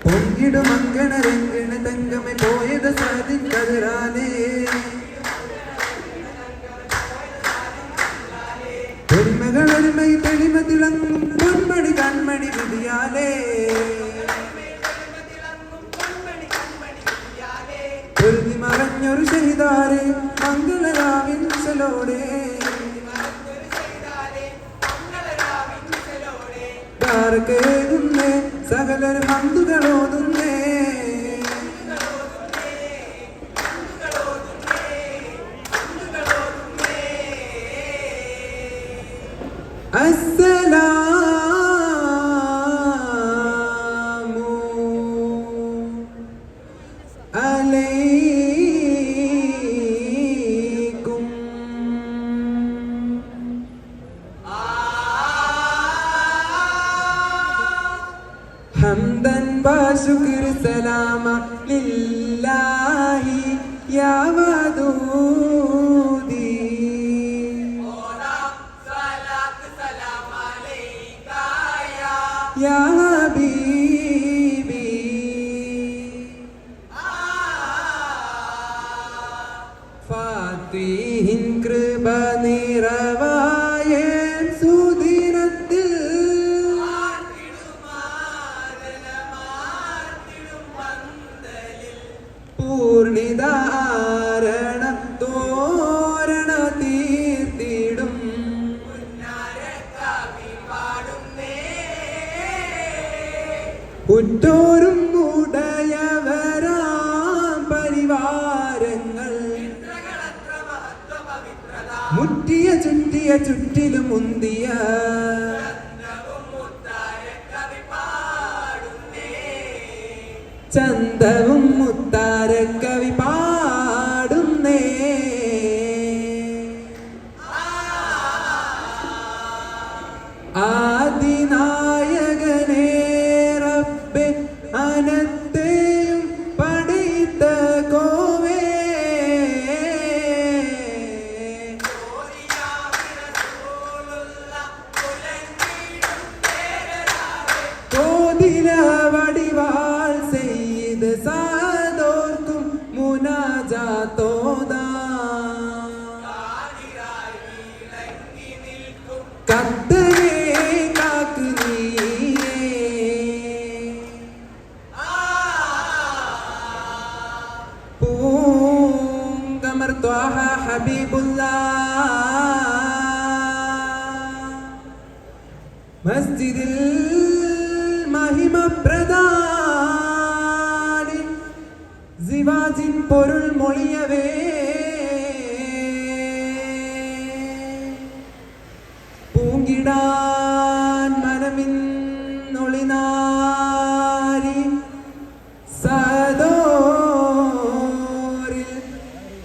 പൊങ്കിടും അങ്കണ രംഗണ തങ്കമേ പോയത് സാധിൻ കതിരാലേ പെരുമകൾ ഒരുമൈ തെളിമ തിളങ്ങും പൊന്മണി കൺമണി വിധിയാലേ പൊരുതി മറഞ്ഞൊരു ഷഹിദാരെ മംഗളരാവിൻ ചലോടെ കേകുന്നേ സകലർ ഹംദുകളോതുന്നേ അസ്സലാമു അലൈക്കും ഹംദൻ വശുക്ർ സലാമ ലില്ലാഹി യാ വദൂദി സലാത്ത് സലാം അലൈക യാ ഹബീബി ഫാത്തിഹിൻ കൃപ നിറവായ സുദിനത്തിൽ പൂർണിധാരണ തോരണ തീർത്തിടും ഉറ്റോരും ഉടയവരാം പരിവാരങ്ങൾ മുറ്റിയ ചുറ്റിയ ചുറ്റിലും മുന്തിയ ചന്തവും മുത്താര കവി പാടുന്നേ ആദിനായകനേ റബ്ബേ അനത്തെയും പടൈത്ത കോവേ കോതില വടിവാൾ സെയ്ത് സാദോർക്കും മുനാജാത്തോദാ കത്തനെ കാക്ക് നീയേ പൂങ്കമർ ത്വാഹ ഹബീബുല്ലാഹ് മസ്ജിദിൽ മഹിമ പ്രദാനി സിവാജിൻ പൊരുൾ മൊഴിയവേ പൂങ്കിടാൻ മനമിന്നൊളിനാരി സദോരിൽ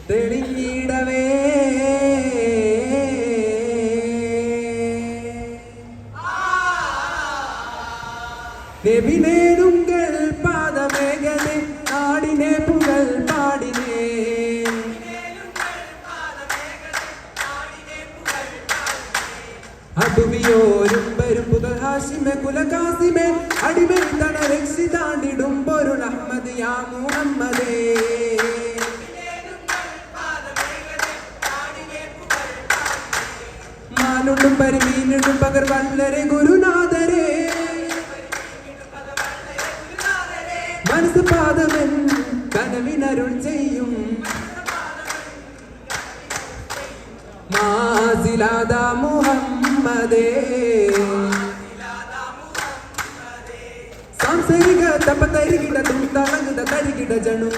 തെളിഞ്ഞിടവേ നബിനേനുങ്കൾ പാദമേഖലെ നാടിനെ പുകൾ പാടിനേ അബുവിയോരും വരും പുകൾ ഹാഷിമെ കുലകാസിമെ അടിമേ തട രക്ഷിതാണ്ടിടും പൊരുൾ അഹ്മദ് യാ മുഹമ്മദേ മാനുണ്ടും പരിമീനുണ്ടും പകർ വല്ലരെ ഗുരുനാഥരെ മനസ്സ് പാദമൻ കനവിനരുൾ ചെയ്യും മാസിലാദ മുഹമ്മദേ സാംസരിക തപതരികിട തുന്തളങ്ങുത തരികിട ജണു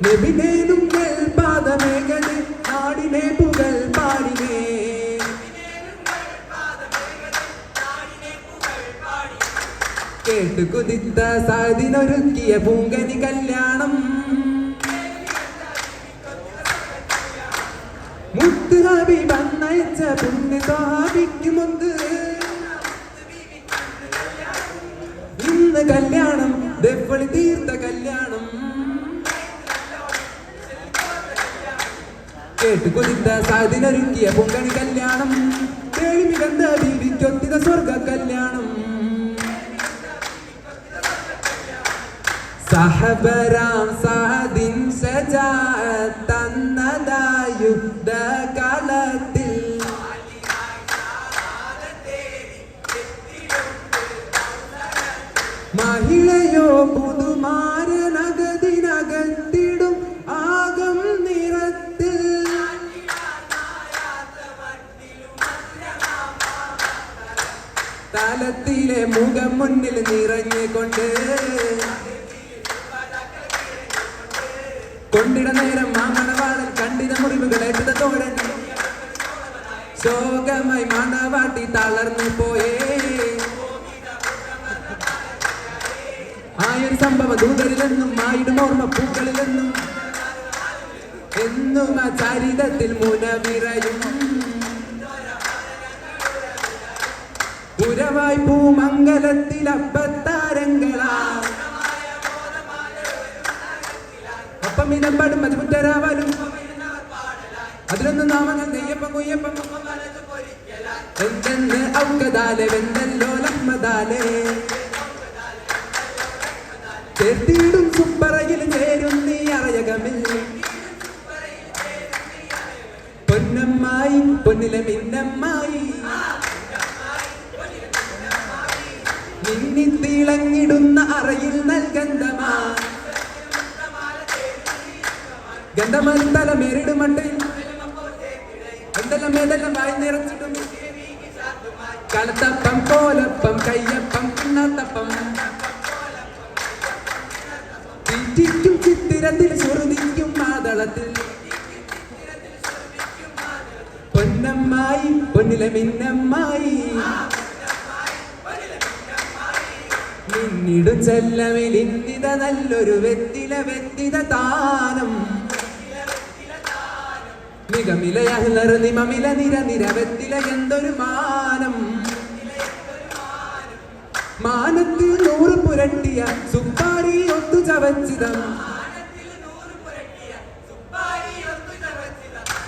നബിനേനും പാദമേഖലെ നാടിനെ പുകൾ പാടിനേ കേട്ടു കുതിത്ത സാദിനൊരുക്കിയ പൂങ്കനി കല്യാണം മുത്ത് ഹബീബ് അന്നയച്ച പുണ്യ സ്വഹാബിക്കുമൊത്ത് ഇന്ന് കല്യാണം ദെവ്വളി തീർത്ത കല്യാണം കേട്ടു കുതിത്ത സാദിനൊരുക്കിയ പൂങ്കണി കല്യാണം കേൾവികന്ത ബീവിക്കൊത്തിത സ്വർഗ കല്യാണം സഹബരാം സഹദിൻ യുദ്ധകാലത്തിൽ മഹിളയോ പുതുമാരനഗതിനകത്തിടും ആകം നിറത്തിൽ തലത്തിലെ മുഖം മുന്നിൽ നിറഞ്ഞുകൊണ്ട് കൊണ്ടിട നേരം മാമണവാളൻ കണ്ടിത മുറിവുകൾ ഏറ്റത തോഴൻ ശോകമായി മണവാട്ടി തളർന്നു പോയേ ആയൊരു സംഭവം ദൂതരിലെന്നും ആയിടും ഓർമ്മ പൂക്കളിലെന്നും എന്നും ആ ചരിതത്തിൽ മുനവിറയും പുരവായി പൂമംഗലത്തിൽ അപ്പത്താരങ്ങളാ ഒപ്പം ഇനപ്പാടും മതിമുറ്റരാവാലും അതിലൊന്നും നാമങ്ങൾ നെയ്യപ്പം കുയ്യപ്പം എന്തെന്ന് ഔക്കതാലെ വെന്തല്ലോ ലഹ്മദാലേ ചേർത്തിടും സുപ്പറയിൽ ചേരും നീ അറയകമിൽ പൊന്നമ്മായി പൊന്നിലെ മിന്നമ്മായി മിന്നിത്തിളങ്ങിടുന്ന അറയിൽ നൽകന്തമാ ഗന്ധമാലി തലമേറിടുമട്ടയിൽ എന്തെല്ലാം ഏതെല്ലാം വായി നിറച്ചിടും കളത്തപ്പം കോലപ്പം കയ്യപ്പം പിണ്ണാത്തപ്പം തീറ്റിക്കും ചിത്തിരത്തിൽ സുറുതിക്കും മാതളത്തിൽ പൊന്നമ്മായി പൊന്നിലെ മിന്നമ്മായി നിന്നിടും ചെല്ലമിൽ ഇന്നിത നല്ലൊരു വെത്തില താനം മികമിലയഹ്ലർ നിമമില നിര വെത്തില എന്തൊരു മാനം മാനത്തിൽ 100 പുരട്ടിയ സുപ്പാരി ഒത്തു ചവച്ചിതം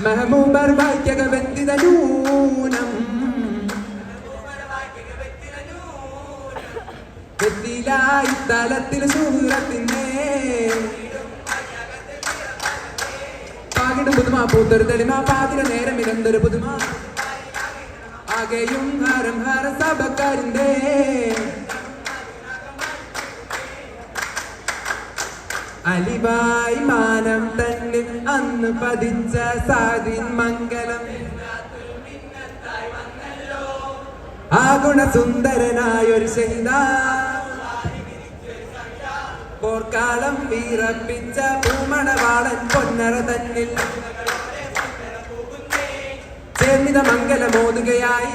മെഹബൂബർ വാക്യക വെത്തിത നൂനം വെത്തിലായി തലത്തിൽ സുഹൃത്തിന്റെ പാകിടും പുതുമ പൂത്തൊരു തെളിമ പാതിര നേരം ഇരന്തൊരു പുതുമ ആകെയും ഹാരം ഹാര സഭക്കാരിന്റെ അലിവായി മാനം തന്നിൽ അന്ന് പതിച്ച സാദിൻ മംഗലം ആ ഗുണസുന്ദരനായൊരു ഷഹിദ പോർക്കാലം വീറപ്പിച്ച പൂമണവാളൻ പൊന്നറ തന്നിൽ ചേർന്നിത മംഗലമോതുകയായി